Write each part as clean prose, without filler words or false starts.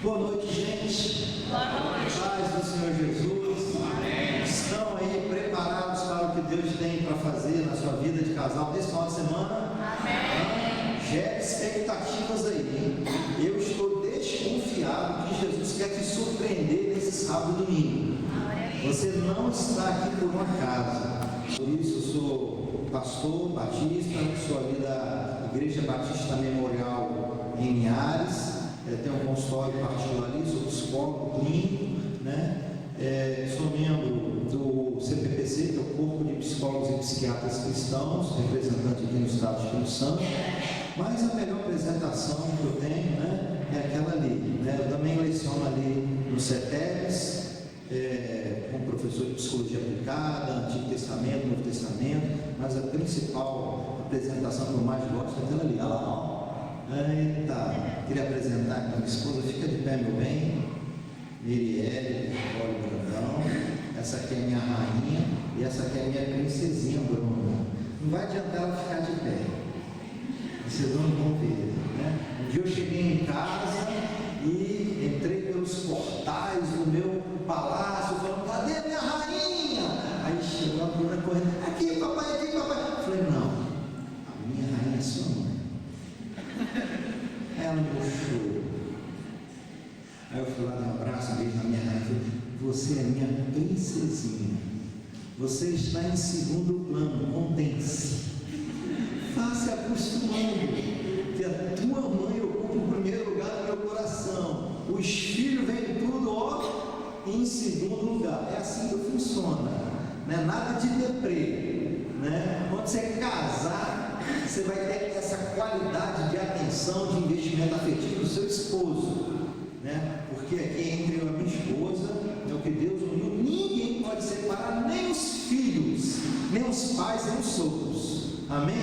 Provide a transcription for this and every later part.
Boa noite, gente. Boa noite. Paz do Senhor Jesus. Amém. Estão aí preparados para o que Deus tem para fazer na sua vida de casal nesse final de semana? Amém. Gere expectativas aí, hein? Eu estou desconfiado que Jesus quer te surpreender nesse sábado e domingo. Você não está aqui por um acaso. Por isso, eu sou pastor batista, sou ali da Igreja Batista Memorial em Linhares. Tenho um consultório particular ali, sou psicólogo clínico, né? Sou membro do CPPC, que é o Corpo de Psicólogos e Psiquiatras Cristãos, representante aqui no Estado do Espírito Santo. Mas a melhor apresentação que eu tenho, né, é aquela ali, né? Eu também leciono ali no CETEPS, como professor de Psicologia Aplicada, Antigo Testamento, Novo Testamento, mas a principal apresentação que eu mais gosto é aquela ali, olha lá, ó. Eita, queria apresentar então minha esposa, fica de pé, meu bem, Mirielle, olha o Brandão, essa aqui é minha rainha e essa aqui é minha princesinha, Bruno. Não vai adiantar ela ficar de pé, vocês não vão ver, né? Um dia eu cheguei em casa e entrei pelos portais do meu palácio, falando, cadê a minha rainha? Aí chegou a Bruna correndo, aqui papai, eu falei, não, a minha rainha é sua mãe. Ela me puxou. Aí eu fui lá dar um abraço, um beijo na minha rainha e falei, você é minha princesinha, você está em segundo plano, contente-se, vá se acostumando que a tua mãe ocupa o primeiro lugar no meu coração, os filhos vêm tudo, ó, em segundo lugar. É assim que funciona, né? Nada de deprê, né? Quando você casar, você vai ter essa qualidade de atenção, de investimento afetivo do seu esposo, né? Porque aqui entre eu e a minha esposa é o que Deus uniu, ninguém pode separar, nem os filhos, nem os pais, nem os sogros. Amém?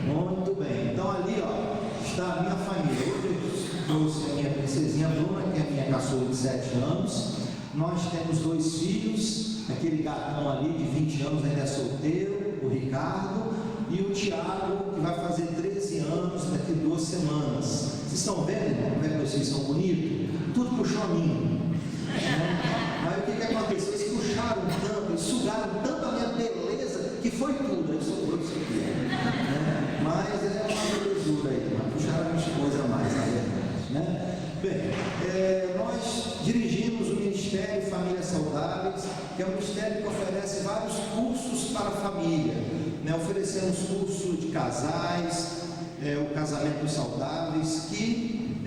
Muito bem. Então ali, ó, está a minha família. Hoje eu trouxe a minha princesinha Bruna, que é a minha caçula de 7 anos. Nós temos 2 filhos, aquele gatão ali de 20 anos ainda é solteiro, o Ricardo, e o Tiago, que vai fazer 13 anos daqui 2 semanas. Vocês estão vendo como é que vocês são bonitos? Tudo puxou a mim. Aí o que aconteceu? Eles puxaram tanto, eles sugaram tanto a minha beleza, que foi tudo. Aí sobrou isso aqui. Mas é uma belezura aí, mas puxaram a minha esposa mais, na verdade, né? Bem, nós dirigimos o Ministério Famílias Saudáveis, que é um ministério que oferece vários cursos para a família, né? Oferecemos curso de casais, o Casamentos Saudáveis, que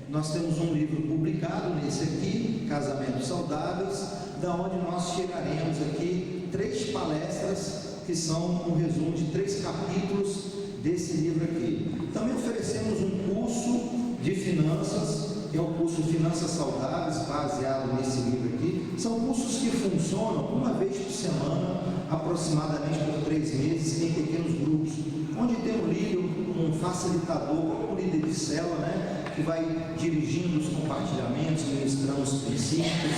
nós temos um livro publicado nesse aqui, Casamentos Saudáveis, da onde nós tiraremos aqui 3 palestras que são um resumo de 3 capítulos desse livro aqui. Também oferecemos um curso de finanças, que é o curso Finanças Saudáveis, baseado nesse livro aqui. São cursos que funcionam uma vez por semana, aproximadamente por 3 meses, em pequenos grupos, onde tem um líder, um facilitador, um líder de célula, né, que vai dirigindo os compartilhamentos, ministrando os princípios,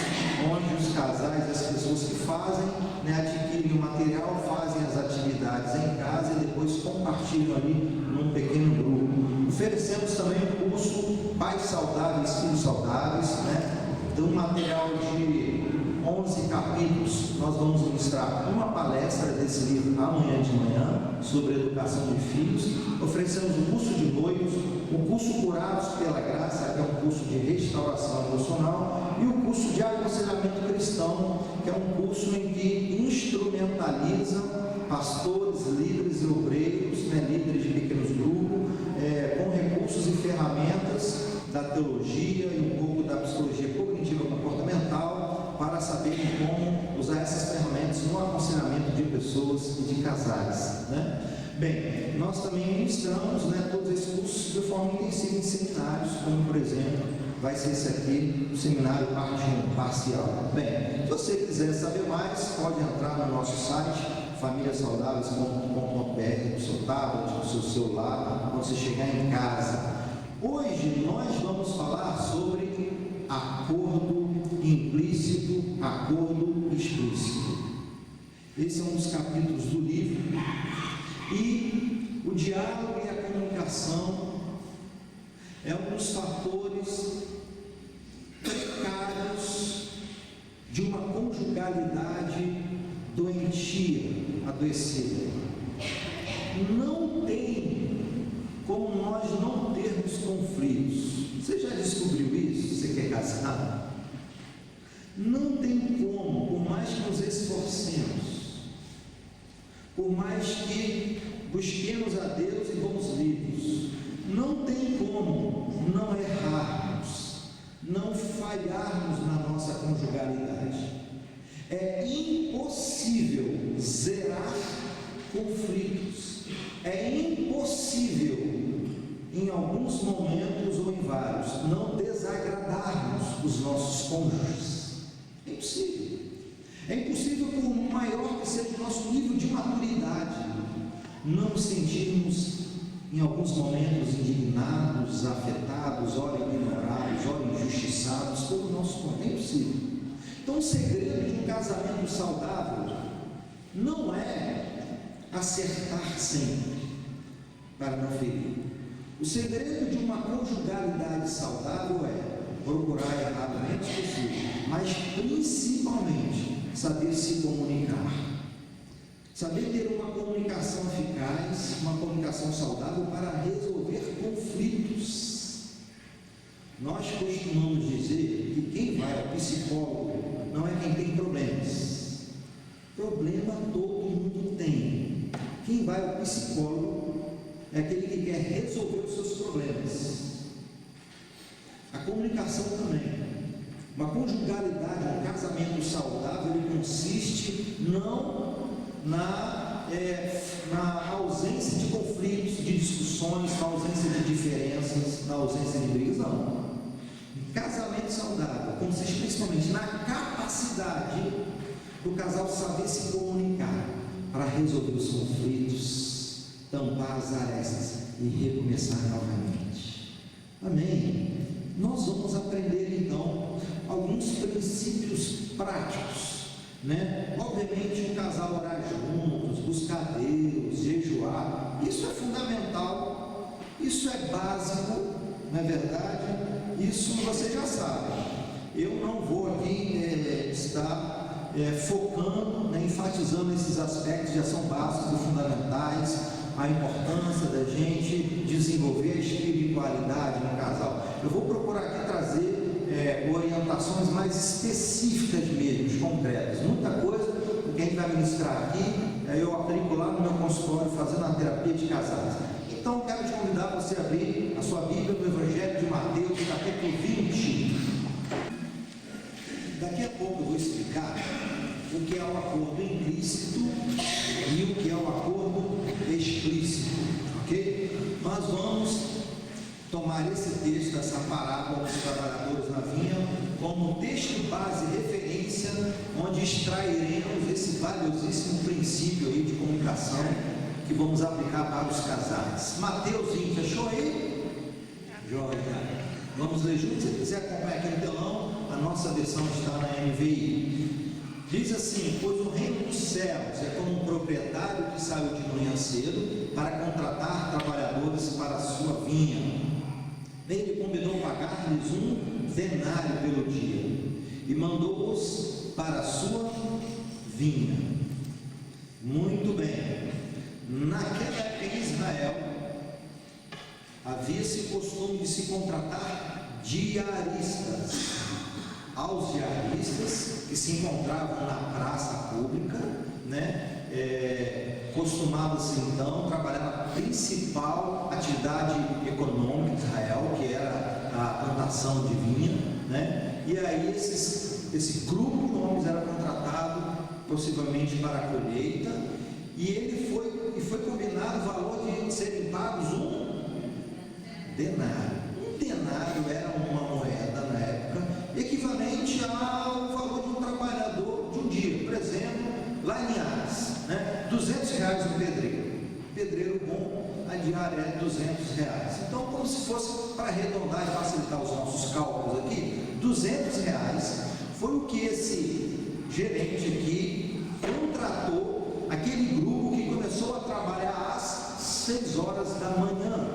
onde os casais e as pessoas que fazem, né, adquirem o material, fazem as atividades em casa e depois compartilham ali num pequeno grupo. Oferecemos também o curso Pais Saudáveis, Filhos Saudáveis, né? Então, um material de 11 capítulos. Nós vamos ministrar uma palestra desse livro amanhã de manhã sobre educação de filhos. Oferecemos o curso de noivos, o curso Curados pela Graça, que é um curso de restauração emocional, e o curso de aconselhamento cristão, que é um curso em que instrumentaliza pastores, líderes e obreiros, né, líderes de pequenos grupos, com recursos e ferramentas da teologia e um pouco da psicologia cognitiva comportamental para saberem como usar essas ferramentas no aconselhamento de pessoas e de casais, né? Bem, nós também ministramos, né, todos esses cursos de forma intensiva em seminários, como por exemplo, vai ser esse aqui, o seminário parte 1 parcial. Bem, se você quiser saber mais, pode entrar no nosso site, famíliasaudáveis.com.br, do seu tablet, do seu celular, quando você chegar em casa. Hoje nós vamos falar sobre acordo implícito, acordo explícito. Esse é um dos capítulos do livro. E o diálogo e a comunicação é um dos fatores precários de uma conjugalidade doentia, adoecida. Não tem como nós não termos conflitos. Você já descobriu isso? Você que é casado? Não tem como, por mais que nos esforcemos, por mais que busquemos a Deus e vamos livres, não tem como não errarmos, não falharmos na nossa conjugalidade. É impossível zerar conflitos, é impossível, em alguns momentos ou em vários, não desagradarmos os nossos cônjuges. É impossível. É impossível, por maior que seja o nosso nível de maturidade, não nos sentirmos em alguns momentos indignados, afetados, ora ignorados, ora injustiçados pelo nosso cônjuge. É impossível. Então, o segredo de um casamento saudável não é acertar sempre para não ferir. O segredo de uma conjugalidade saudável é procurar errar o menos possível, mas principalmente saber se comunicar, saber ter uma comunicação eficaz, uma comunicação saudável para resolver conflitos. Nós costumamos dizer que quem vai ao psicólogo não é quem tem problemas. Problema todo mundo tem. Quem vai ao psicólogo é aquele que quer resolver os seus problemas. A comunicação também. Uma conjugalidade, um casamento saudável, ele consiste não na ausência de conflitos, de discussões, na ausência de diferenças, na ausência de brigas, não. Um casamento saudável consiste principalmente na capacidade do casal saber se comunicar para resolver os conflitos, tampar as arestas e recomeçar novamente. Amém? Nós vamos aprender então alguns princípios práticos, né? Obviamente, o casal orar juntos, buscar Deus, jejuar, isso é fundamental, isso é básico, não é verdade? Isso você já sabe. Eu não vou aqui estar focando, né, enfatizando esses aspectos, já são básicos e fundamentais, a importância da gente desenvolver a espiritualidade no casal. Eu vou procurar aqui trazer orientações mais específicas mesmo, concretas. Muita coisa que a gente vai ministrar aqui, eu aplico lá no meu consultório fazendo a terapia de casais. Então, quero te convidar a você abrir a sua Bíblia no Evangelho de Mateus, capítulo 20. Daqui a pouco eu vou explicar o que é o acordo implícito e o que é o acordo explícito, ok? Nós vamos tomar esse texto, essa parábola dos trabalhadores na vinha, como texto base, referência, onde extrairemos esse valiosíssimo princípio aí de comunicação que vamos aplicar para os casais. Mateus 20, achou aí? Joia! Vamos ler juntos. Se você quiser acompanhar aqui no telão, a nossa versão está na NVI. Diz assim: pois o reino dos céus é como um proprietário que saiu de manhã cedo para contratar trabalhadores para a sua vinha. Ele combinou pagar-lhes 1 denário pelo dia e mandou-os para a sua vinha. Muito bem. Naquela época em Israel havia esse costume de se contratar diaristas. Aos diaristas que se encontravam na praça pública, né, costumavam-se então trabalhar na principal atividade econômica de Israel, que era a plantação de vinha, né? E aí esse grupo de homens era contratado possivelmente para a colheita, e foi combinado o valor de serem pagos 1 denário. 1 denário era uma moeda na época equivalente ao valor de um trabalhador de um dia. Por exemplo, lá em Linhares, né? R$200 um pedreiro. Pedreiro bom, a diária é R$200. Então, como se fosse para arredondar e facilitar os nossos cálculos aqui, R$200 foi o que esse gerente aqui contratou aquele grupo que começou a trabalhar às 6 horas da manhã.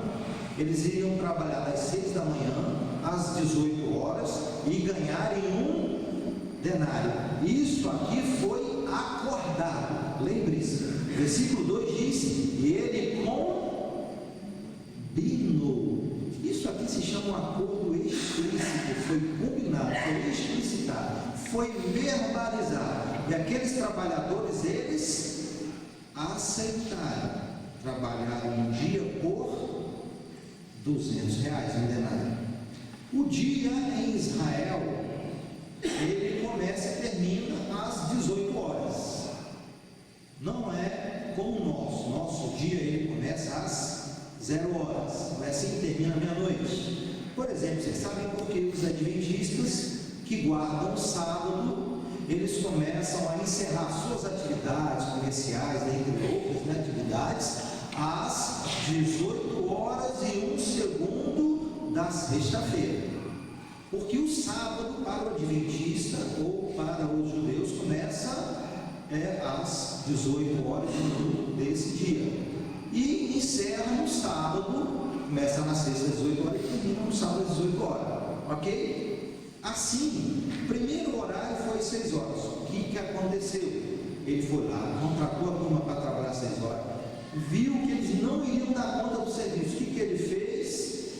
Eles iriam trabalhar das 6 da manhã às 18 horas e ganharem um denário. Isso aqui foi acordado. Lembre-se, versículo 2 diz: e ele combinou. Isso aqui se chama um acordo explícito, foi combinado, foi explicitado, foi verbalizado. E aqueles trabalhadores, eles aceitaram trabalhar um dia por R$200, um denário. O dia em Israel, ele começa e termina às 18 horas. Não é como o nosso dia ele começa às 0 horas, começa e termina meia-noite. Por exemplo, vocês sabem por que os adventistas que guardam o sábado, eles começam a encerrar suas atividades comerciais, dentre outras atividades, às 18 horas e 1 segundo da sexta-feira. Porque o sábado para o adventista ou para os judeus começa às 18 horas desse dia e encerra no sábado, começa na sexta às 18 horas e termina no sábado às 18 horas, ok? Assim, o primeiro horário foi 6 horas. O que aconteceu? Ele foi lá, contratou a turma para trabalhar 6 horas, viu que eles não iriam dar conta do serviço. O que ele fez?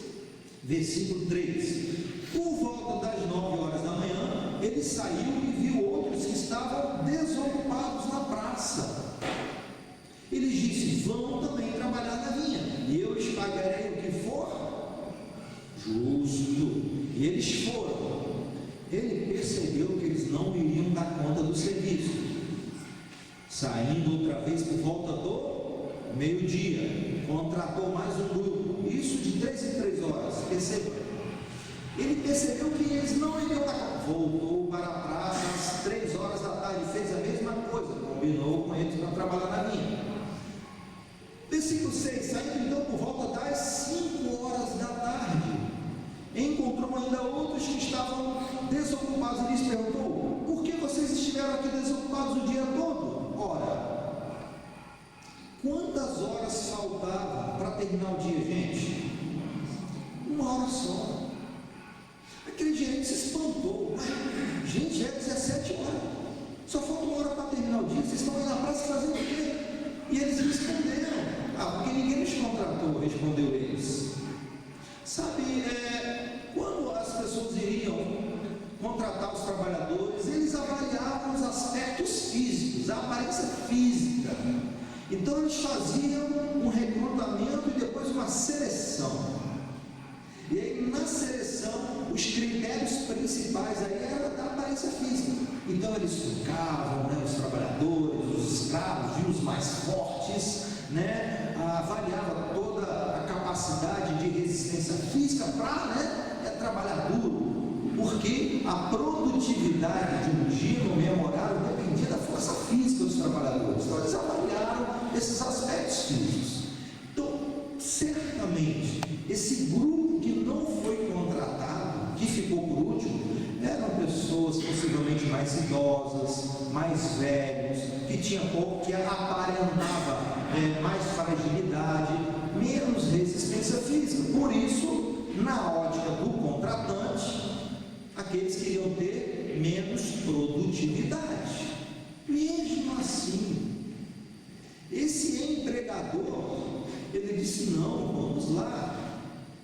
Versículo 3: por volta das 9 horas da manhã, ele saiu e viu outros que estavam desocupados na praça. Ele disse: vão também trabalhar na vinha, e eu lhes pagarei o que for justo. E eles foram. Ele percebeu que eles não iriam dar conta do serviço. Saindo outra vez por volta do meio-dia, contratou mais um grupo, isso de 3 em 3 horas. Ele percebeu que eles não iriam dar conta. Voltou para a praça às 3 horas da tarde, fez a mesma coisa, combinou com eles para trabalhar na vinha. Versículo 6: saindo então por volta das 5 horas da tarde, encontrou ainda outros que estavam desocupados e lhes perguntou: por que vocês estiveram aqui desocupados o dia todo? Ora, quantas horas faltavam para terminar o dia, gente? 1 hora só. Aquele gerente se espantou: mas, gente, é 17 horas, só falta 1 hora para terminar o dia, vocês estão aí na praça fazendo o quê? E eles responderam: porque ninguém nos contratou, respondeu eles. Sabe, quando as pessoas iriam contratar os trabalhadores, eles avaliavam os aspectos físicos, a aparência física. Então eles faziam um recrutamento e depois uma seleção. E aí na seleção, os critérios principais aí eram da aparência física. Então eles focavam, os trabalhadores, os escravos, e os mais fortes, avaliava toda a capacidade de resistência física para trabalhar duro, porque a produtividade de um dia no mesmo horário dependia da força física dos trabalhadores. Então eles avaliaram esses aspectos físicos. Então, certamente, esse grupo que não foi contratado, que ficou por último, eram pessoas possivelmente mais idosas, mais velhos, que tinham corpo que aparentava mais fragilidade, menos resistência física. Por isso, na ótica do contratante, aqueles que iriam ter menos produtividade. Mesmo assim, esse empregador, ele disse: não, vamos lá,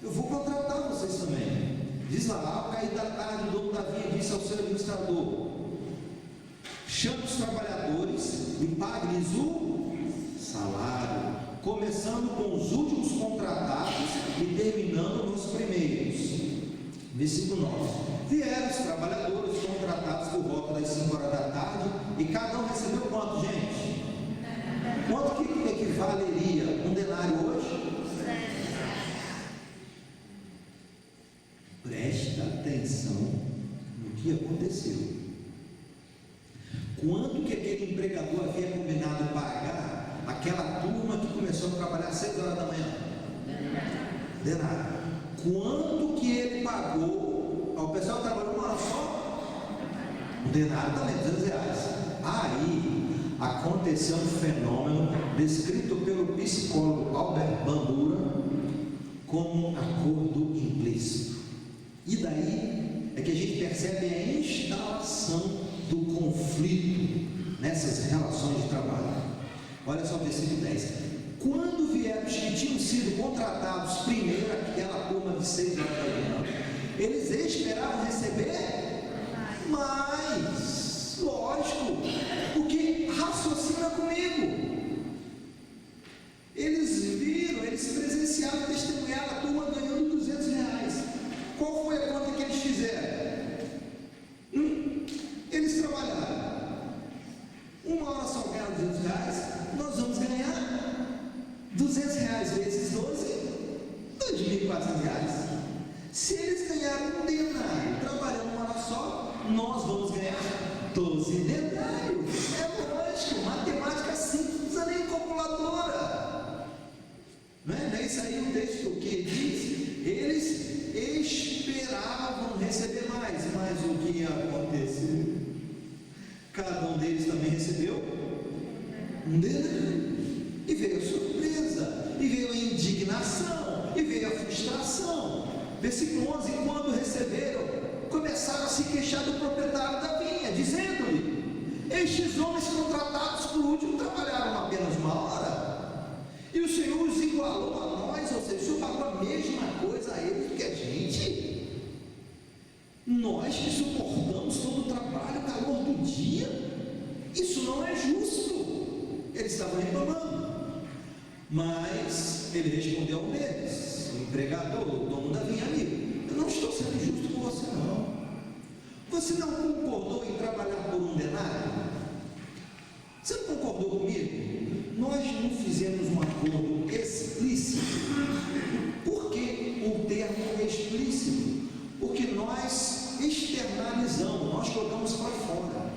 eu vou contratar vocês também. Diz lá: ao cair da tarde, o dono da vinha disse ao seu administrador: chame os trabalhadores e pague-lhes o salário, começando com os últimos contratados e terminando nos primeiros. Versículo 9: vieram os trabalhadores contratados por volta das 5 horas da tarde, e cada um recebeu quanto, gente? Quanto que equivaleria um denário hoje? Presta atenção no que aconteceu. Quanto que aquele empregador havia combinado pagar aquela turma que começou a trabalhar às 6 horas da manhã? Denário. Quanto que ele pagou ao pessoal que trabalhou 1 hora só? Um denário também, R$200. Aí aconteceu um fenômeno descrito pelo psicólogo Albert Bandura como acordo implícito. E daí é que a gente percebe a instalação do conflito nessas relações de trabalho. Olha só o versículo 10: quando vieram os que tinham sido contratados primeiro, aquela turma de 6 horas da manhã, eles esperavam receber mais, lógico, porque raciocina comigo. Eles viram, eles presenciaram, testemunharam a turma ganhando R$200. Qual foi a conta que eles fizeram? Eles trabalharam 1 hora só ganharam R$200, nós vamos ganhar R$200 vezes 12, R$2.400. Se eles ganharam um denário trabalhando 1 hora só, nós vamos ganhar 12 denários. É lógico, matemática simples, não precisa nem calculadora. Não é isso aí o texto que diz? Eles esperavam receber mais, mas o que ia acontecer? Cada um deles também recebeu um denário, e veio a surpresa, e veio a indignação, e veio a frustração. Versículo 11: quando receberam, começaram a se queixar do proprietário da vinha, dizendo-lhe: estes homens contratados por último trabalharam apenas 1 hora, e o Senhor os igualou a nós, ou seja, o Senhor pagou a mesma coisa a eles do que a gente. Nós que suportamos todo o trabalho, o calor do dia, isso não é justo. Eles estavam reclamando, mas ele respondeu a um deles, o empregador, o dono da vinha: amigo, eu não estou sendo justo com você não. Você não concordou em trabalhar por 1 denário? Você não concordou comigo? Nós não fizemos um acordo explícito. Por que o termo é explícito? Porque nós externalizamos, nós colocamos para fora,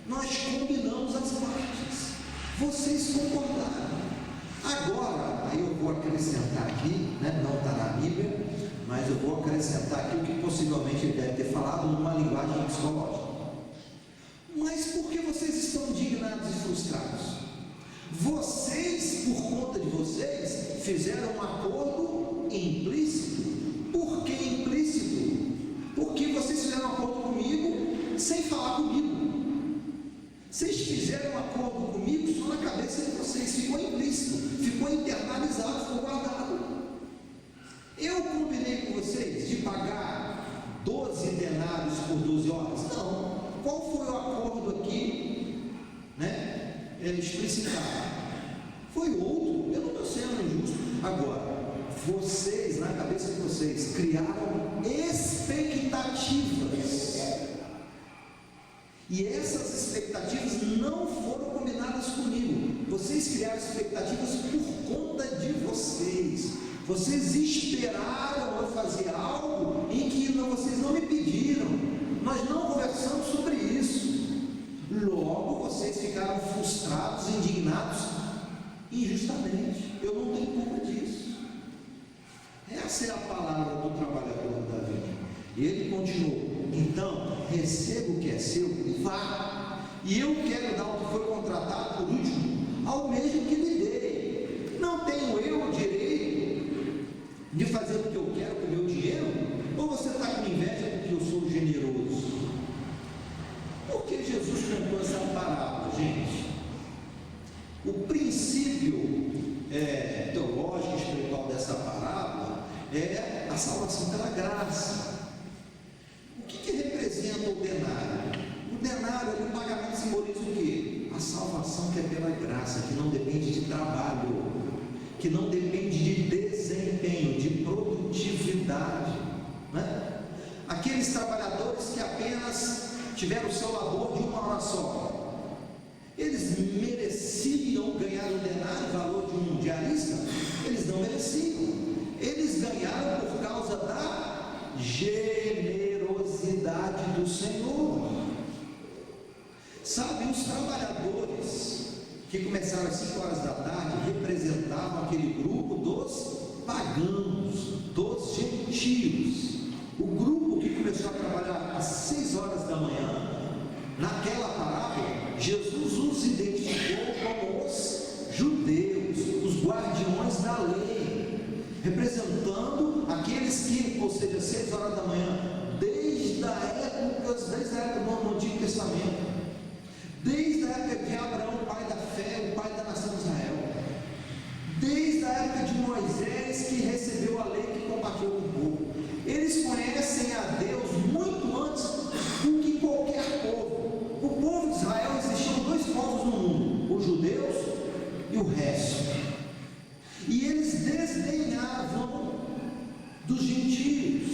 nós combinamos as partes, vocês concordaram. Agora, aí eu vou acrescentar aqui, não está na Bíblia, mas eu vou acrescentar aqui o que possivelmente ele deve ter falado numa linguagem psicológica. Mas por que vocês estão indignados e frustrados? Vocês, por conta de vocês, fizeram um acordo implícito. Por que implícito? Porque vocês fizeram um acordo comigo sem falar comigo. Vocês fizeram um acordo comigo só na cabeça de vocês, ficou implícito, ficou internalizado, ficou guardado. Eu combinei com vocês de pagar 12 denários por 12 horas? Não. Qual foi o acordo aqui, explicitado? Foi outro. Eu não estou sendo injusto. Agora, vocês, na cabeça de vocês, criaram expectativas, e essas expectativas não foram combinadas comigo. Vocês criaram expectativas por conta de vocês. Vocês esperaram eu fazer algo em que vocês não me pediram. Nós não conversamos sobre isso. Logo, vocês ficaram frustrados, indignados, injustamente. Eu não tenho culpa disso. Essa é a palavra do trabalhador da vinha. E ele continuou: então, receba o que é seu e vá. E eu quero dar o que foi contratado por último ao mesmo que lhe dei. Não tenho eu o direito de fazer o que eu quero com o meu dinheiro? Ou você está com inveja porque eu sou generoso? Por que Jesus contou essa parábola, gente? O princípio teológico, espiritual dessa parábola é a salvação pela graça. O que representa o denário? O denário, o pagamento, simboliza o quê? A salvação que é pela graça, que não depende de trabalho, que não depende de desempenho, de produtividade, Aqueles trabalhadores que apenas tiveram o seu labor de 1 hora só, eles mereciam ganhar o denário, o valor de um diarista? Eles não mereciam. Eles ganharam por causa da generosidade do Senhor. Sabe, os trabalhadores que começaram às 5 horas da tarde representavam aquele grupo dos pagãos, dos gentios. O grupo que começou a trabalhar às 6 horas da manhã, naquela parábola, Jesus os identificou como os judeus, os guardiões da lei. representando aqueles que, ou seja, 6 horas da manhã, desde a época do Antigo Testamento, desde a época de Abraão, pai da fé, o pai da nação de Israel, desde a época de Moisés, que recebeu a lei, que compartilhou com o povo. Eles conhecem a Deus muito antes do que qualquer povo. O povo de Israel, existiam 2 povos no mundo: os judeus e o resto. E eles desdenhavam dos gentios,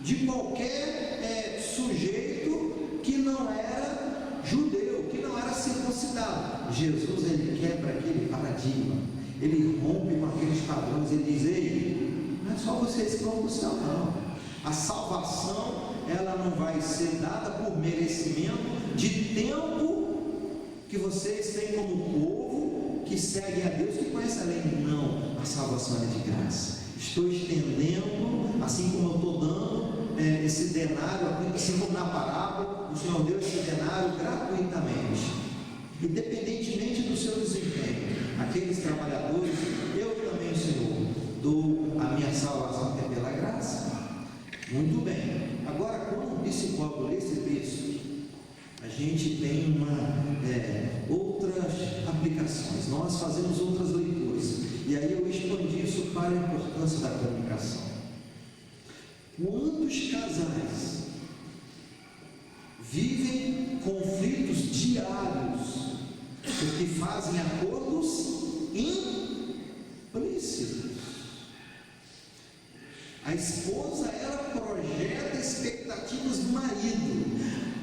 de qualquer sujeito que não era judeu, que não era circuncidado. Jesus, ele quebra aquele paradigma, ele rompe com aqueles padrões, ele diz: ei, não é só vocês que vão para o céu, não. A salvação, ela não vai ser dada por merecimento de tempo que vocês têm como povo que segue a Deus, que conhece a lei. Não, a salvação é de graça. Estou estendendo, assim como eu estou dando esse denário, assim como na parábola, o Senhor deu esse denário gratuitamente, independentemente do seu desempenho. Aqueles trabalhadores, eu também, Senhor, dou a minha salvação que é pela graça. Muito bem. Agora, quando o psicólogo lê esse texto, a gente tem outras aplicações, nós fazemos outras leituras, e aí eu expandi isso para a importância da comunicação. Quantos casais vivem conflitos diários porque fazem acordos implícitos? A esposa, ela projeta expectativas do marido.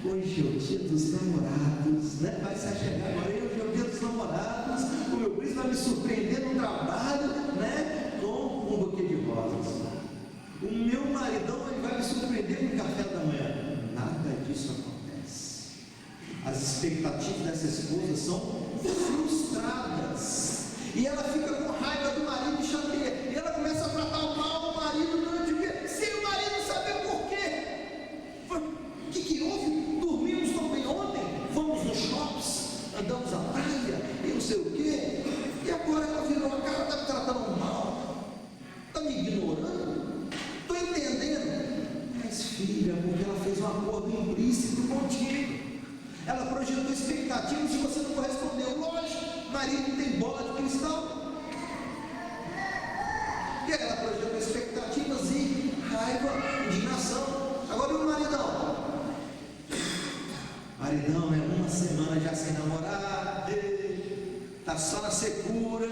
Hoje é o dia dos namorados, né? Vai se chegar agora, hoje é o dia dos namorados, o meu príncipe vai me surpreender no trabalho, né? Com um buquê de rosas. O meu maridão, ele vai me surpreender no café da manhã. Nada disso acontece. As expectativas dessa esposa são frustradas, e ela fica com raiva do marido e chateia, e ela começa a tratar mal o marido durante o dia, sem o marido saber por quê. O que houve? Dormimos tão bem ontem, vamos nos shops, andamos à praia, e não sei o quê, e agora ela virou a cara, está me tratando mal, está me ignorando, estou entendendo. Mas filha, porque ela fez um acordo implícito contigo, ela projetou expectativas e você não correspondeu. Lógico, marido não tem bola de cristal, e ela projetou expectativas e raiva, indignação. Agora o maridão é uma semana já sem namorar, está só na secura.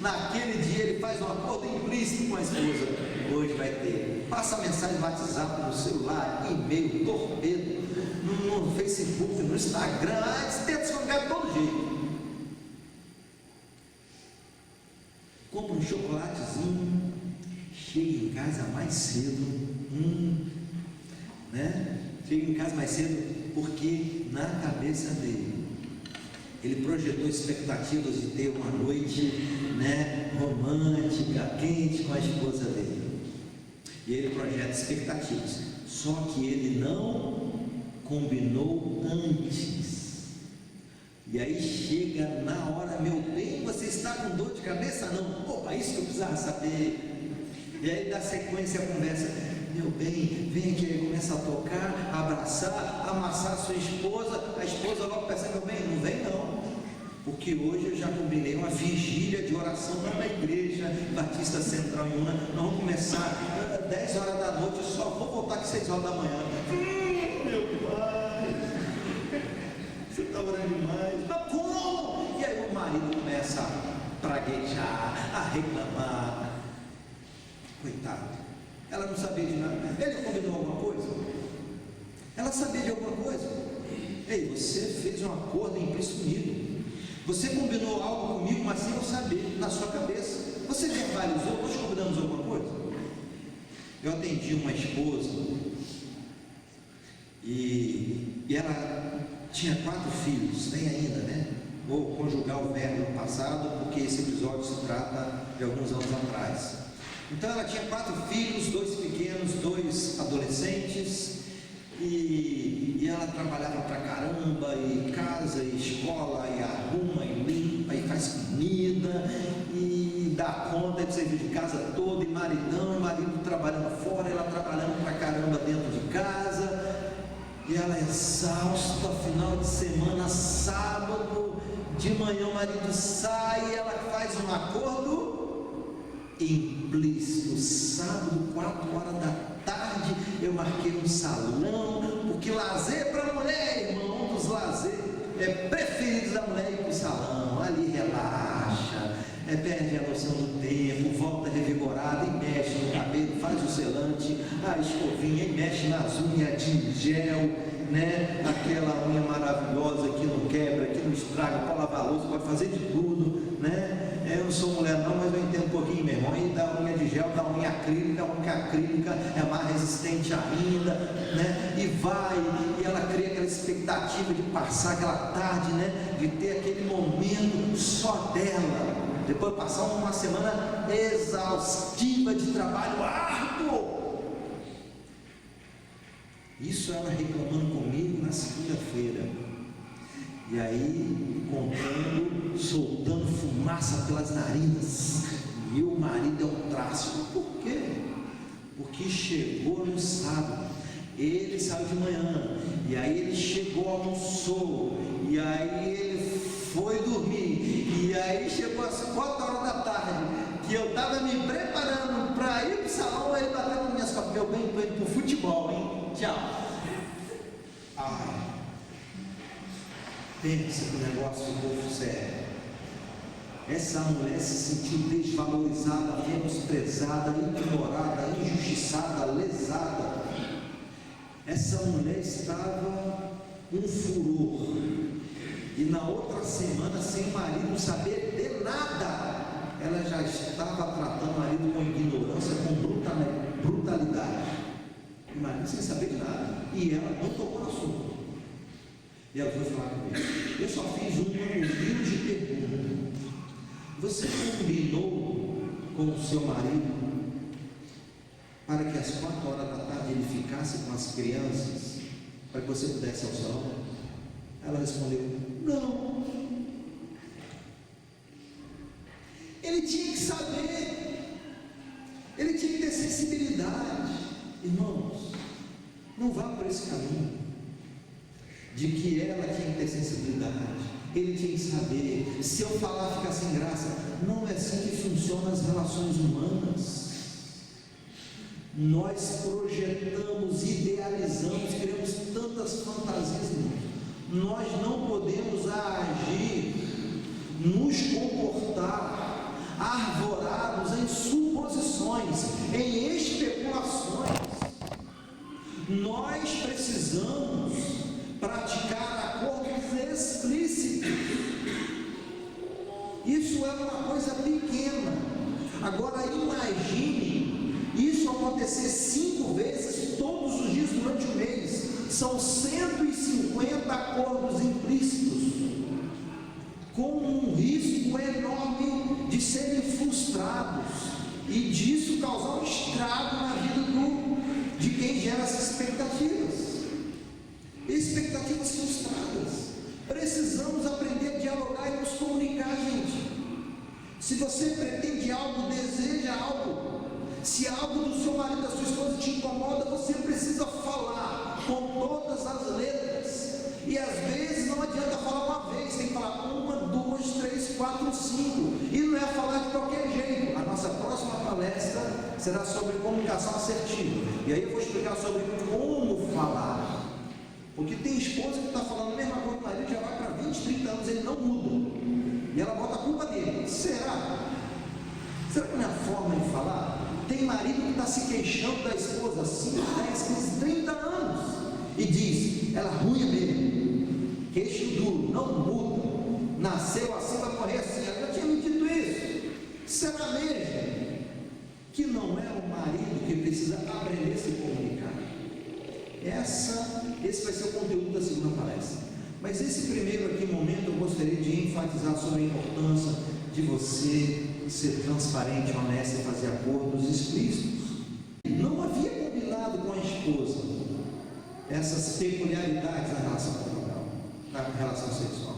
Naquele dia ele faz um acordo implícito com a esposa: hoje vai ter, passa mensagem no WhatsApp, no celular, e-mail, torpedo, no Facebook, no Instagram, tenta se congar de todo jeito. Compra um chocolatezinho, chega em casa mais cedo, né? Chega em casa mais cedo, porque na cabeça dele, ele projetou expectativas de ter uma noite, né, romântica, quente com a esposa dele, e ele projeta expectativas, só que ele não combinou antes. E aí chega na hora: meu bem, você está com dor de cabeça? Não. Opa, isso que eu precisava saber. E aí dá sequência à conversa: meu bem, vem aqui. Aí começa a tocar, abraçar, amassar a sua esposa. A esposa logo pensa: meu bem, não vem não, porque hoje eu já combinei uma vigília de oração lá na igreja Batista Central em Una. Nós vamos começar 10 horas da noite, eu só vou voltar aqui 6 horas da manhã. Meu pai, você está orando demais. Mas como? E aí o marido começa a praguejar, a reclamar. Coitado, ela não sabia de nada. Ele combinou alguma coisa? Ela sabia de alguma coisa? Ei, você fez um acordo implícito comigo. Você combinou algo comigo, mas sem eu saber, na sua cabeça. Você verbalizou, nós combinamos alguma coisa? Eu atendi uma esposa e ela tinha 4 filhos, tem ainda, né? Vou conjugar o verbo no passado, porque esse episódio se trata de alguns anos atrás. Então ela tinha 4 filhos, 2 pequenos, 2 adolescentes, e ela trabalhava pra caramba, e casa, e escola, e arruma, e limpa, e faz comida, e dar conta de serviço de casa todo, e maridão, e marido trabalhando fora, ela trabalhando pra caramba dentro de casa, e ela é exausta, final de semana, sábado, de manhã o marido sai, e ela faz um acordo implícito, sábado, 4 horas da tarde, eu marquei um salão, porque lazer para mulher, irmão, um dos lazeres preferidos da mulher, ir para o salão, ali relaxa, perde a noção do tempo, volta revigorada, e mexe no cabelo, faz o selante, a escovinha, e mexe nas unhas de gel, né? Aquela unha maravilhosa que não quebra, que não estraga, pode lavar a louça, pode fazer de tudo, né? Eu não sou mulher não, mas eu entendo um pouquinho, meu irmão, e da unha de gel, da unha acrílica, a unha acrílica é mais resistente ainda, né? E vai, e ela cria aquela expectativa de passar aquela tarde, né? De ter aquele momento só dela, depois passar uma semana exaustiva de trabalho árduo. Isso ela reclamando comigo na segunda-feira, e aí contando, soltando fumaça pelas narinas, e o marido é um traço. Por quê? Porque chegou no sábado, ele saiu de manhã, e aí ele chegou, almoçou, e aí ele foi dormir, e aí chegou às 4 horas da tarde, que eu estava me preparando para ir para o salão, aí bateu nas minhas costas: meu bem, estou indo para o futebol, hein? Tchau. Pensa que o negócio ficou sério. Essa mulher se sentiu desvalorizada, menosprezada, ignorada, injustiçada, lesada. Essa mulher estava um furor, e na outra semana, sem o marido saber de nada, ela já estava tratando o marido com ignorância, com brutalidade. O marido sem saber de nada, e ela não tocou no assunto. E ela foi falar comigo: eu só fiz uma humilde pergunta. Você combinou com o seu marido para que às 4 horas da tarde ele ficasse com as crianças, para que você pudesse ir ao salão? Ela respondeu: não. Ele tinha que saber, ele tinha que ter sensibilidade. Irmãos, não vá por esse caminho de que ela tinha que ter sensibilidade, ele tinha que saber. Se eu falar, ficar sem graça. Não é assim que funcionam as relações humanas. Nós projetamos, idealizamos, criamos tantas fantasias. Nós não podemos agir, nos comportar arvorados em suposições, em especulações. Nós precisamos praticar acordos explícitos. Isso é uma coisa pequena. Agora imagine isso acontecer 5 vezes todos os dias durante o mês. São 150 acordos implícitos, com um risco enorme de serem frustrados, e disso causar um estrago na vida de quem gera essas expectativas. Expectativas frustradas. Precisamos aprender a dialogar e nos comunicar, gente. Se você pretende algo, deseja algo, se algo do seu marido, da sua esposa te incomoda, você precisa falar com todas as letras. E às vezes não adianta falar uma vez, tem que falar 1, 2, 3, 4, 5. E não é falar de qualquer jeito. A nossa próxima palestra será sobre comunicação assertiva, e aí eu vou explicar sobre como falar. Porque tem esposa que está falando a mesma coisa que o marido, já vai para 20, 30 anos, ele não muda, e ela bota a culpa dele. Será que não é a forma de falar? Tem marido que está se queixando da esposa há 5, 10, 15, 30 anos, e diz: ela arruia mesmo, queixo duro, não muda, nasceu assim, vai morrer assim. Ela já tinha me dito isso. Será mesmo que não é o marido que precisa aprender a se comunicar? Esse vai ser o conteúdo da segunda palestra. Mas esse primeiro aqui momento eu gostaria de enfatizar sobre a importância de você ser transparente, honesto e fazer acordos explícitos. Não havia combinado com a esposa essas peculiaridades na relação conjugal, na relação sexual.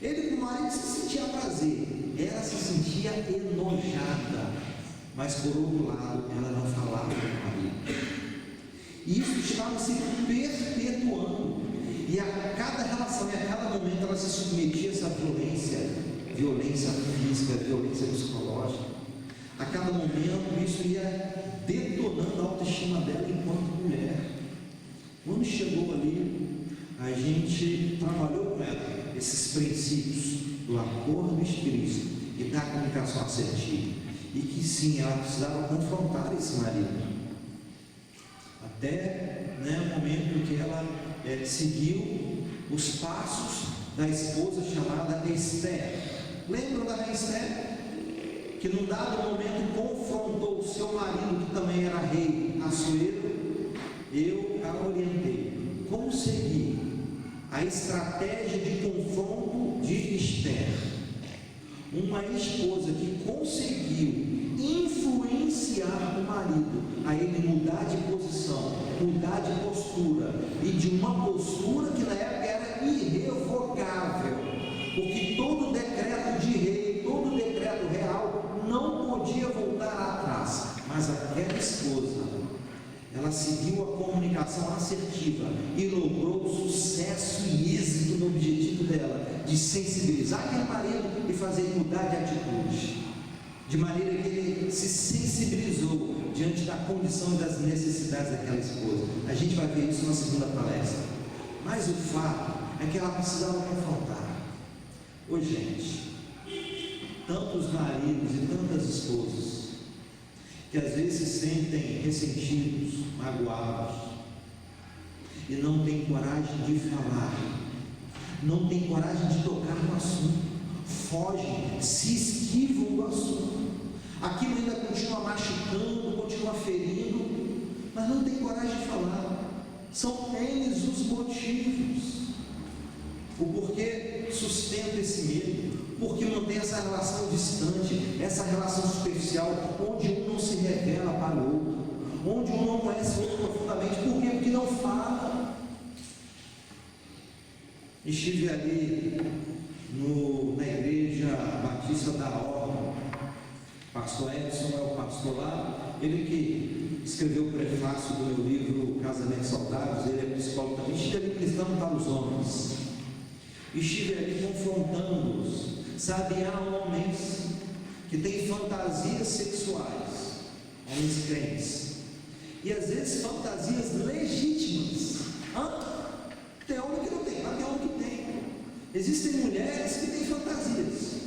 Ele com o marido se sentia prazer, ela se sentia vivia enojada, mas por outro lado, ela não falava com o marido. E isso estava se perpetuando, e a cada relação, e a cada momento ela se submetia a essa violência física, violência psicológica. A cada momento isso ia detonando a autoestima dela enquanto mulher. Quando chegou ali, a gente trabalhou com ela esses princípios do acordo explícito e da comunicação assertiva, e que sim, ela precisava confrontar esse marido, até o momento que ela seguiu os passos da esposa chamada Esther. Lembram da rainha Esther? Que num dado momento confrontou o seu marido, que também era rei Assuero. Eu a orientei como seguir a estratégia de confronto de Esther. Uma esposa que conseguiu influenciar o marido a ele mudar de posição, mudar de postura, e de uma postura que na época era irrevogável, porque todo decreto de rei, todo decreto real não podia voltar atrás. Mas aquela esposa, ela seguiu a comunicação assertiva e logrou sucesso e êxito no objetivo dela, de sensibilizar aquele marido e fazer ele mudar de atitude, de maneira que ele se sensibilizou diante da condição e das necessidades daquela esposa. A gente vai ver isso na segunda palestra, mas o fato é que ela precisava confrontar. Ô gente, tantos maridos e tantas esposas que às vezes se sentem ressentidos, magoados, e não têm coragem de falar, não têm coragem de tocar no assunto, fogem, se esquivam do assunto, aquilo ainda continua machucando, continua ferindo, mas não tem coragem de falar. São eles os motivos, o porquê sustenta esse medo, porque mantém essa relação distante, essa relação superficial, onde um não se revela para o outro, onde um não conhece o outro profundamente. Por quê? Porque não fala. Estive ali na igreja Batista da Ordem. Pastor Edson é o pastor lá, ele que escreveu o prefácio do meu livro Casamentos Saudáveis, ele é psicólogo também. Estive ali ministrando para os homens, estive ali confrontando-os. Sabe, há homens que têm fantasias sexuais, homens crentes, e às vezes fantasias legítimas. Tem homem que não tem, mas tem homem que tem. Existem mulheres que têm fantasias.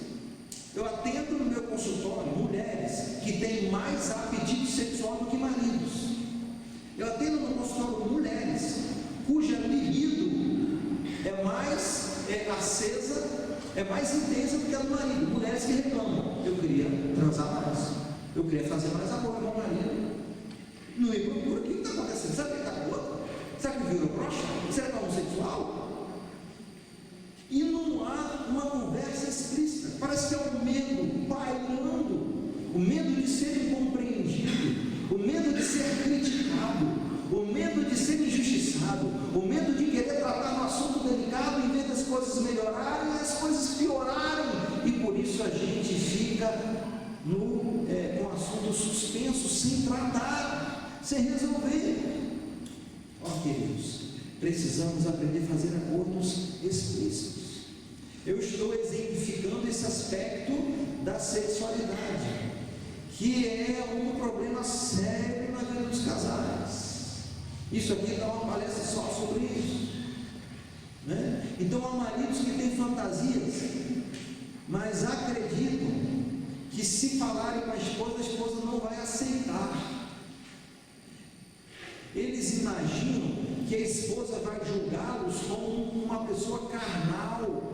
Eu atendo no meu consultório mulheres que têm mais apetite sexual do que maridos. Eu atendo no meu consultório mulheres cuja libido é mais acesa, é mais intensa do que a do marido. Mulheres que reclamam: eu queria transar mais, eu queria fazer mais amor com o meu marido. Não me procura, o que está acontecendo? Será que ele está com outra? Será que virou broxa? Será que é homossexual? E não há uma conversa explícita. Parece que é o medo pairando, o medo de ser incompreendido, o medo de ser criticado, o medo de ser injustiçado, o medo de querer tratar um assunto delicado em vez das coisas melhorarem e as coisas piorarem, e por isso a gente fica com o assunto suspenso, sem tratar, sem resolver. Queridos, precisamos aprender a fazer acordos explícitos. Eu estou exemplificando esse aspecto da sexualidade, que é um problema sério na vida dos casais. Isso aqui dá uma palestra só sobre isso, né? Então há maridos que têm fantasias, mas acreditam que se falarem com a esposa não vai aceitar. Eles imaginam que a esposa vai julgá-los como uma pessoa carnal,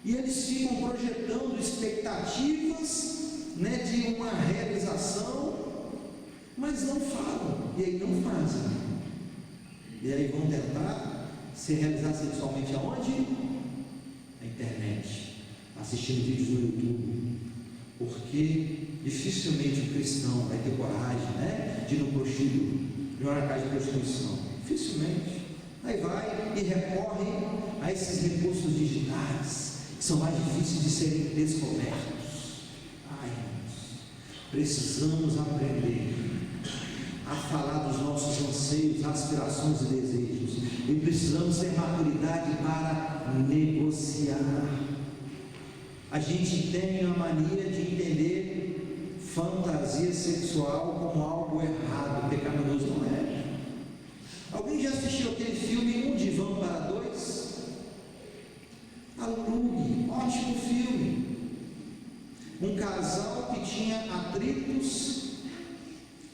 e eles ficam projetando expectativas, de uma realização, mas não falam, e aí não fazem, e aí vão tentar se realizar sexualmente aonde? Na internet, assistindo vídeos no YouTube, porque dificilmente o cristão vai ter coragem, de ir no prostíbulo, de uma casa de prostituição, dificilmente. Aí vai e recorre a esses recursos digitais, que são mais difíceis de serem descobertos. Ai, irmãos, precisamos aprender a falar dos nossos anseios, aspirações e desejos, e precisamos ter maturidade para negociar. A gente tem a mania de entender fantasia sexual como algo errado, pecaminoso. Não é. Alguém já assistiu aquele filme Um Divã para Dois? Alugue, ótimo filme. Um casal que tinha atritos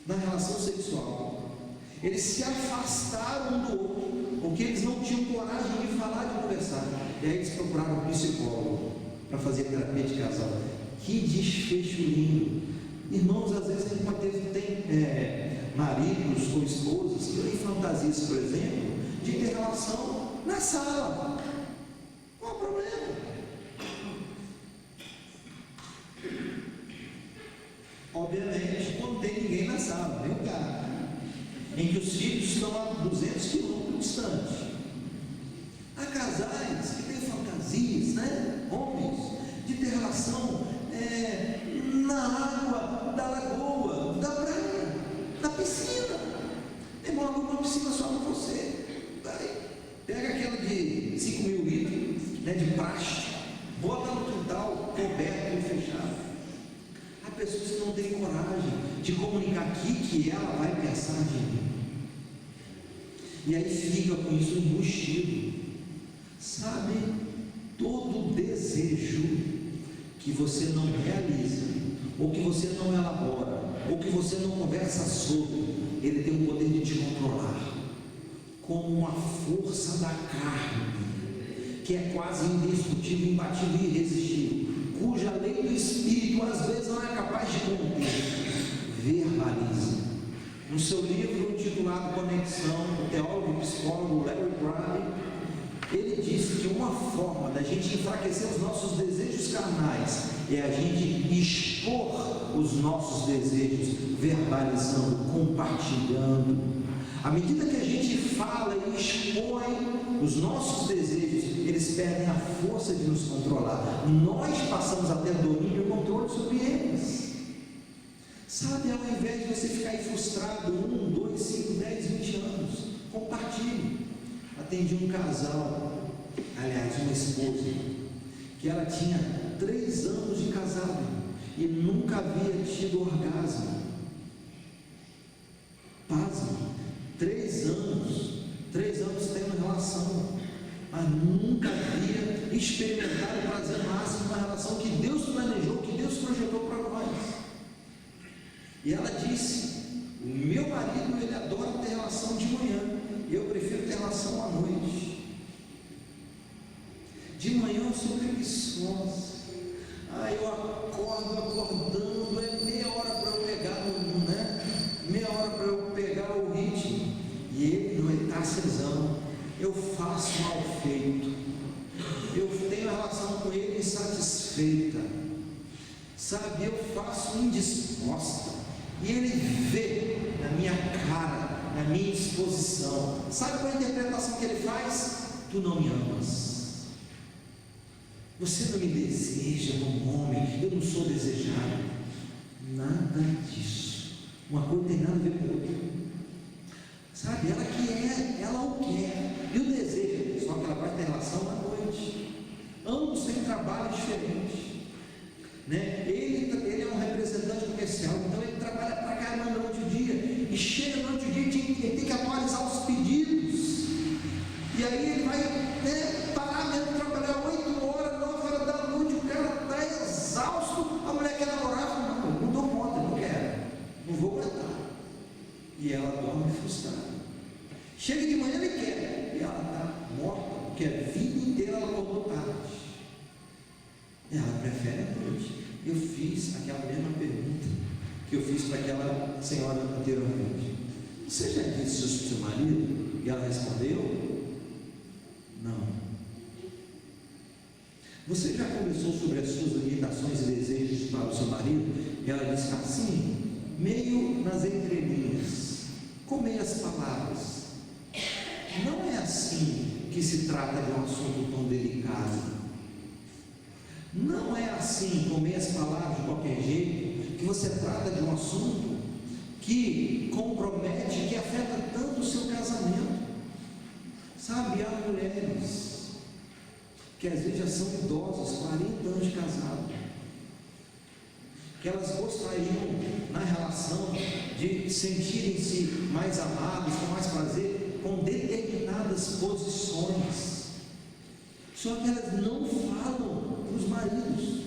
na relação sexual, eles se afastaram um do outro, porque eles não tinham coragem de falar, de conversar, e aí eles procuraram um psicólogo para fazer terapia de casal. Que desfecho lindo. Irmãos, às vezes a gente pode ter maridos ou esposas que têm fantasias, por exemplo, de ter relação na sala. Qual o problema? Obviamente, quando tem ninguém na sala, tem um carro, em que os filhos estão a 200 quilômetros distante. Há casais que têm fantasias, né? Homens, de ter relação na água da lagoa, da praia, da piscina. Irmão, aluga uma piscina só para você. Vai, pega aquela de 5.000 litros, né, de plástico, bota no quintal, coberto e fechado. Há pessoas que não têm coragem de comunicar aqui que ela vai pensar de mim. E aí fica com isso embutido. Sabe, todo desejo que você não realiza, ou que você não elabora, ou que você não conversa sobre, ele tem o poder de te controlar, como uma força da carne, que é quase indestrutível, imbatível e irresistível, cuja lei do Espírito às vezes não é capaz de conter. Verbaliza. No seu livro intitulado Conexão, o teólogo e psicólogo Larry Brady, ele disse que uma forma da gente enfraquecer os nossos desejos carnais é a gente expor os nossos desejos, verbalizando, compartilhando. À medida que a gente fala e expõe os nossos desejos, eles perdem a força de nos controlar. Nós passamos a ter domínio e controle sobre eles. Sabe, ao invés de você ficar aí frustrado 1, 2, 5, 10, 20 anos, compartilhe. Atendi um casal, aliás, uma esposa, que ela tinha 3 anos de casado e nunca havia tido orgasmo. Pasme, 3 anos tendo relação, mas nunca havia experimentado o prazer máximo na relação que Deus planejou, que Deus projetou para nós. E ela disse: o meu marido, ele adora ter relação de manhã, eu prefiro ter relação à noite. De manhã eu sou preguiçosa, eu acordando, é meia hora para eu pegar meia hora para eu pegar o ritmo, e ele não é tarcesão, eu faço mal feito, eu tenho a relação com ele insatisfeita, sabe, eu faço indisposta, e ele vê na minha cara, na minha exposição. Sabe qual é a interpretação que ele faz? Tu não me amas, você não me deseja como homem, eu não sou desejado. Nada disso. Uma coisa tem nada a ver com a outra. Sabe, ela quer, ela o quer, e o deseja, só que ela vai ter relação à noite. Ambos têm trabalho diferente, né? Ele é um representante comercial, então ele trabalha para caramba durante o dia, e chega durante o dia, ele tem que atualizar os pedidos, e aí ele vai parar mesmo de trabalhar 8 horas, 9 horas da noite, o cara está exausto, a mulher quer namorar, não dou conta, não quero, não vou aguentar, e ela dorme frustrada. Chega de manhã, ele quer, e ela está morta, porque a vida inteira ela acordou tarde. Ela prefere a noite. Eu fiz aquela mesma pergunta que eu fiz para aquela senhora anteriormente: você já disse isso para o seu marido? E ela respondeu: não. Você já conversou sobre as suas limitações e desejos para o seu marido? E ela disse assim, meio nas entrelinhas, com meias palavras: não é assim que se trata de um assunto tão delicado. Não é assim, comer as palavras de qualquer jeito, que você trata de um assunto que compromete, que afeta tanto o seu casamento. Sabe, há mulheres que às vezes já são idosas, 40 anos de casado, que elas gostariam, na relação, de sentirem-se mais amadas, com mais prazer, com determinadas posições, só que elas não falam para os maridos.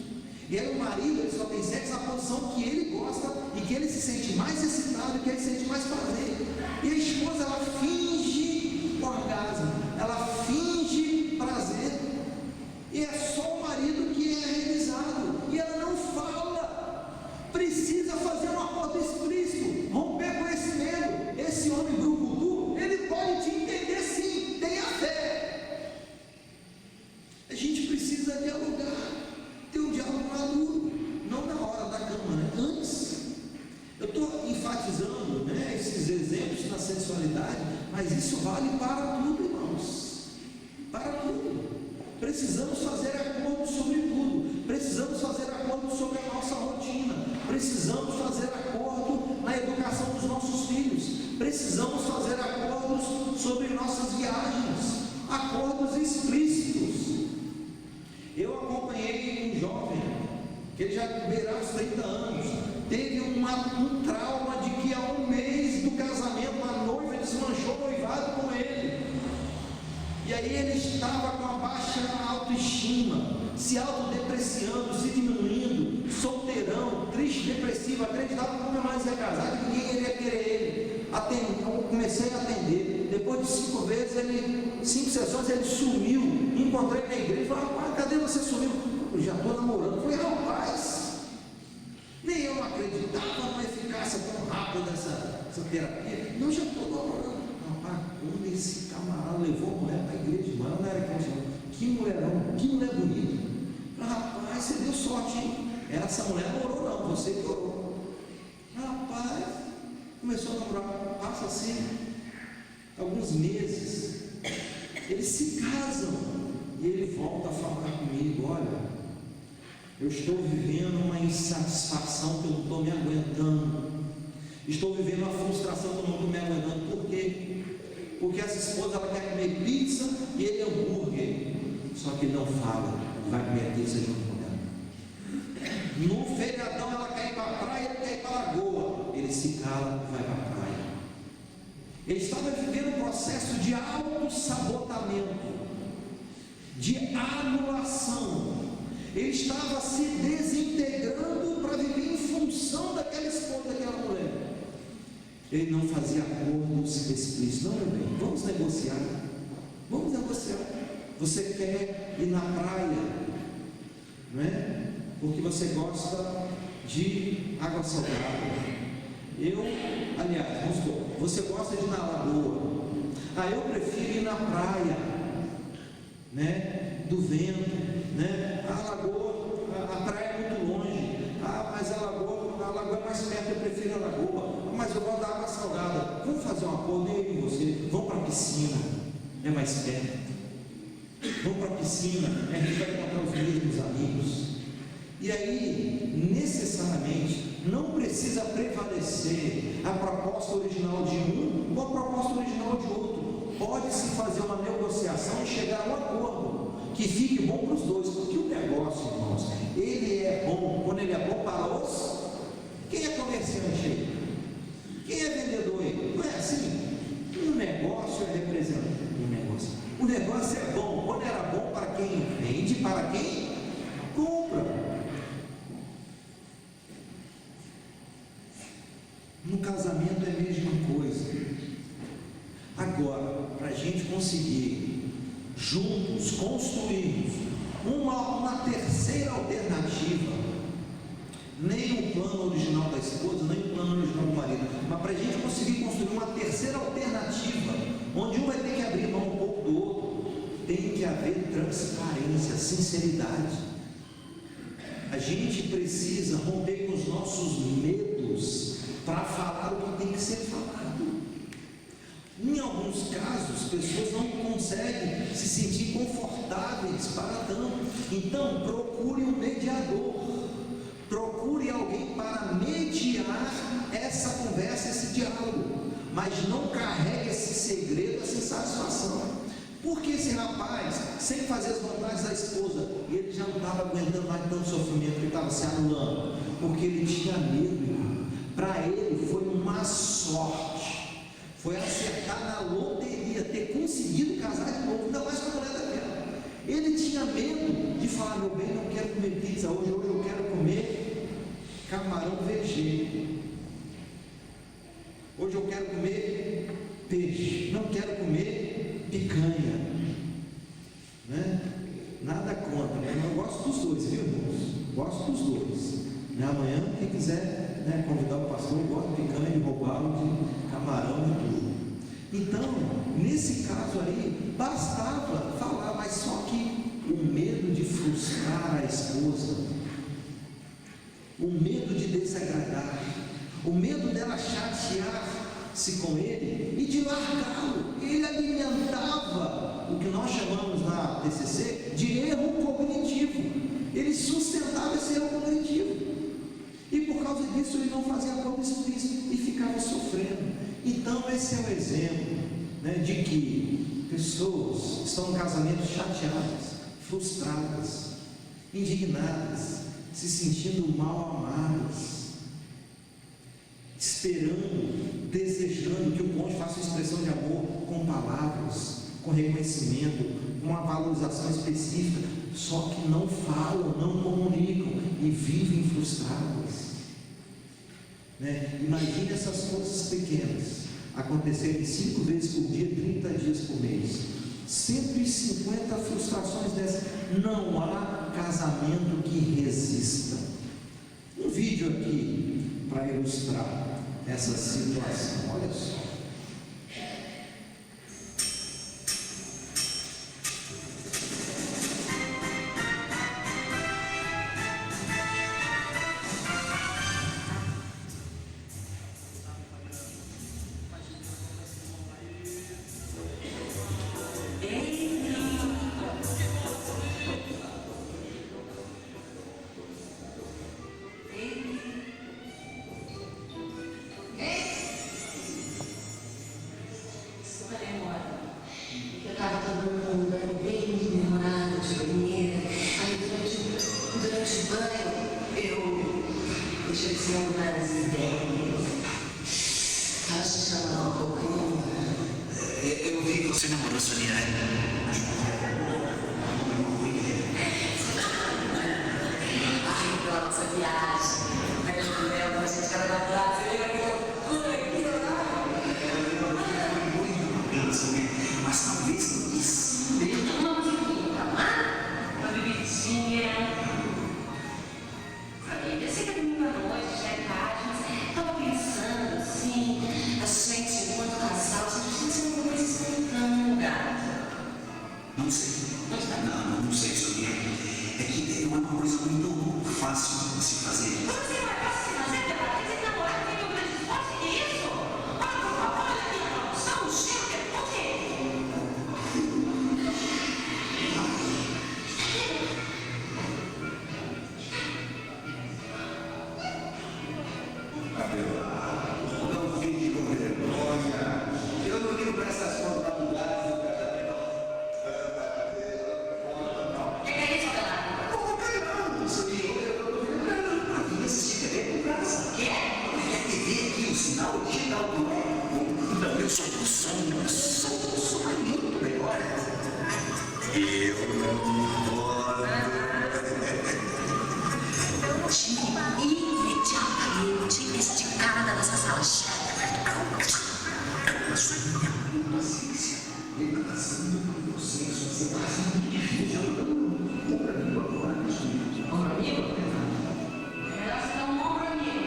E aí o marido, ele só tem sexo na posição que ele gosta e que ele se sente mais excitado, que ele se sente mais prazer. E a esposa, ela finge orgasmo, ela finge prazer, e é só o marido que é realizado, e ela não fala. Precisa fazer um acordo explícito, romper com esse medo. Esse homem brucutu, ele pode te entender sim, tenha fé. A gente precisa dialogar, ter um diálogo maduro, não na hora da cama, né? Antes. Eu estou enfatizando, né, esses exemplos na sensualidade, mas isso vale para tudo, irmãos, para tudo. Precisamos fazer acordo sobre tudo, precisamos fazer acordo sobre a nossa rotina, precisamos fazer acordo na educação dos nossos filhos, precisamos fazer acordos sobre nossas viagens, acordos explícitos. Eu acompanhei um jovem, que ele já beirava os 30 anos, teve um trauma de que há um mês do casamento, a noiva desmanchou o noivado com ele, e aí ele estava com a baixa autoestima, se autodepreciando, se diminuindo, solteirão, triste, depressivo, acreditava que nunca mais ia casar, que ninguém iria querer ele. Eu comecei a atender, depois de 5 vezes, 5 sessões, ele sumiu. Encontrei na igreja e falei: rapaz, cadê você? Sumiu? Eu já estou namorando. Eu falei: rapaz, nem eu não acreditava na eficácia tão rápida dessa terapia. Não, já estou namorando. Rapaz, quando esse camarada levou a mulher para a igreja, irmã, não era crente, que mulherão, que mulher bonita. Rapaz, você deu sorte, hein? Essa mulher não orou, não, você que orou. Rapaz, começou a namorar, passa assim alguns meses, eles se casam, e ele volta a falar comigo: olha, eu estou vivendo uma insatisfação que eu não estou me aguentando, estou vivendo uma frustração que eu não estou me aguentando. Por quê? Porque essa esposa, ela quer comer pizza e ele hambúrguer, só que não fala, vai comer pizza junto com ela. No feriadão ela quer ir para a praia, ele quer ir para a lagoa, ele se cala e vai para a praia. Ele estava vivendo um processo de auto-sabotamento, de anulação. Ele estava se desintegrando para viver em função daquela esposa, daquela mulher. Ele não fazia acordos explícitos. Não, meu bem, vamos negociar. Vamos negociar. Você quer ir na praia, não é? Porque você gosta de água salgada. Aliás, vamos supor, você gosta de ir na lagoa. Eu prefiro ir na praia, né? Do vento, né? A lagoa, a praia é muito longe. Mas a lagoa é mais perto, eu prefiro a lagoa. Mas eu gosto da água salgada. Vamos fazer um acordo, eu e você. Vamos para a piscina, é mais perto. Vamos para a piscina, a gente vai encontrar os mesmos amigos. E aí, necessariamente, não precisa prevalecer a proposta original de um ou a proposta original de outro. Pode-se fazer uma negociação e chegar a um acordo que fique bom para os dois, porque o negócio, irmãos, ele é bom quando ele é bom para os... Quem é comerciante aí? Quem é vendedor aí? Não é assim? Um negócio é representante. O negócio é bom quando era bom para quem vende, para quem compra. No casamento é a mesma coisa. Agora, para a gente conseguir juntos construirmos uma terceira alternativa, nem o plano original da esposa, nem o plano original do marido, mas para a gente conseguir construir uma terceira alternativa, onde um vai ter que abrir mão um pouco do outro, tem que haver transparência, sinceridade. A gente precisa romper com os nossos medos para falar o que tem que ser falado. Em alguns casos, pessoas não conseguem se sentir confortáveis para tanto. Então, procura procure um mediador, procure alguém para mediar essa conversa, esse diálogo, mas não carregue esse segredo, essa insatisfação. Porque esse rapaz, sem fazer as vontades da esposa, ele já não estava aguentando mais tanto sofrimento, ele estava se anulando, porque ele tinha medo. Para ele foi uma sorte, foi acertar na loteria, ter conseguido casar de novo, ainda mais com a mulher daquela. Ele tinha medo de falar: meu bem, não quero comer pizza hoje eu quero comer camarão vegê, hoje eu quero comer peixe, não quero comer picanha, né? Nada contra, né? Eu gosto dos dois, viu, irmãos? Gosto dos dois, né? Amanhã, quem quiser, né, convidar o pastor, eu gosto de picanha, de robalo, de camarão e tudo. Então, nesse caso aí, bastava falar, mas só que o medo de frustrar a esposa, o medo de desagradar, o medo dela chatear-se com ele e de largá-lo, ele alimentava o que nós chamamos na TCC de erro cognitivo. Ele sustentava esse erro cognitivo, e por causa disso ele não fazia acordo explícito e ficava sofrendo. Então esse é o exemplo, né, de que pessoas estão em casamentos chateadas, frustradas, indignadas, se sentindo mal amadas, esperando, desejando que o cônjuge faça uma expressão de amor com palavras, com reconhecimento, com uma valorização específica, só que não falam, não comunicam e vivem frustradas, né? Imagine essas coisas pequenas acontecerem 5 vezes por dia, 30 dias por mês, 150 frustrações dessas. Não há casamento que resista. Um vídeo aqui para ilustrar essa situação, olha só. Eu vi que você namorou Sonia. Ai, pela nossa viagem. Mas no mel, a gente era namorado. Você lembra que eu... Mas talvez não isso. Uma musiquinha, tá? Uma bebidinha. Eu sei que é domingo à noite, já é tarde, mas tava pensando assim, a gente, enquanto casal, a gente não vai se contando, gata. Não sei. Não sei, Sonia. É que não é uma coisa muito fácil de se fazer. Você vai fazer, gata? Esse namorado tem um grande esforço, que isso? Olha, por favor, olha aqui a produção, o cheiro, o quê? Não fique com vergonha. Eu não ligo para essas contabilidades do casamento. O que é isso, Abelardo? Como que não? Sonia, eu tô vendo pra mim assistir TV com casa. O quê? A TV aqui, o sinal digital do... Não, eu sou do som é muito melhor. Eu não posso. Eu tinha imediatamente esticada nessa sala. Paciência. Ele está passando por você, sua separação é muito difícil. Ombro amigo agora, isso. Ombro amigo? É melhor você dar um ombro amigo.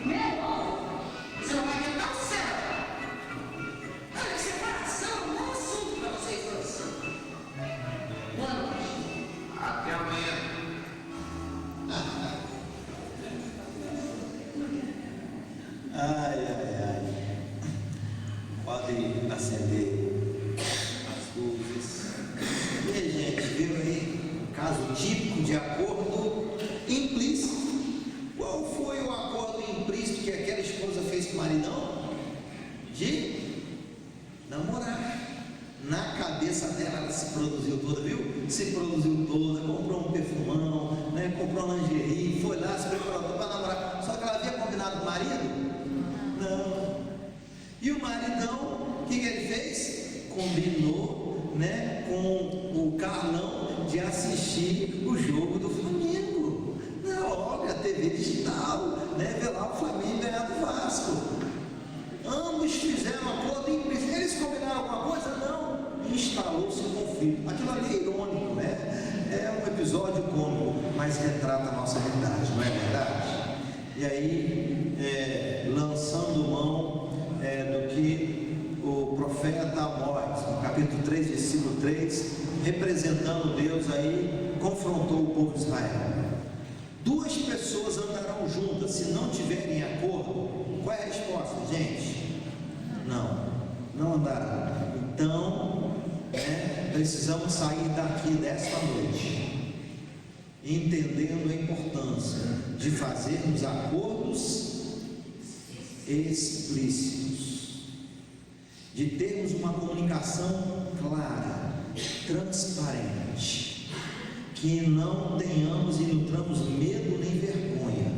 Meu ombro? Você não vai ter tão certo. Olha, separação é um bom assunto para vocês dois. Boa noite. Até amanhã. Ai. Pode acender as luzes. E aí, gente, viu aí um caso típico de acordo maridão de namorar. Na cabeça dela, ela se produziu toda, viu? Se produziu toda, comprou um perfumão, né? Comprou uma lingerie, foi lá, se preparou para namorar. Só que ela havia combinado com o marido? Não. E o maridão, o que ele fez? Combinou, né, com o Carlão de assistir o jogo do Flamengo. Olha, a TV digital, né? Ver lá o Flamengo ganhar do Vasco. Ambos fizeram acordo, eles combinaram alguma coisa? Não. Instalou-se um conflito. Aquilo ali é irônico, né? É um episódio cômico, mas retrata a nossa realidade, não é verdade? E aí, lançando mão do que o profeta Amós, no capítulo 3, versículo 3, representando Deus aí, confrontou o povo de Israel. Duas pessoas andarão juntas se não tiverem acordo. Qual é a resposta, gente? Não andarão. Então, precisamos sair daqui desta noite, entendendo a importância de fazermos acordos explícitos, de termos uma comunicação clara, transparente, que não tenhamos e nutramos medo nem vergonha,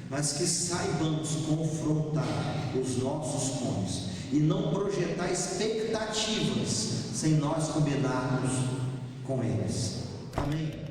mas que saibamos confrontar os nossos cônjuges e não projetar expectativas sem nós combinarmos com eles. Amém?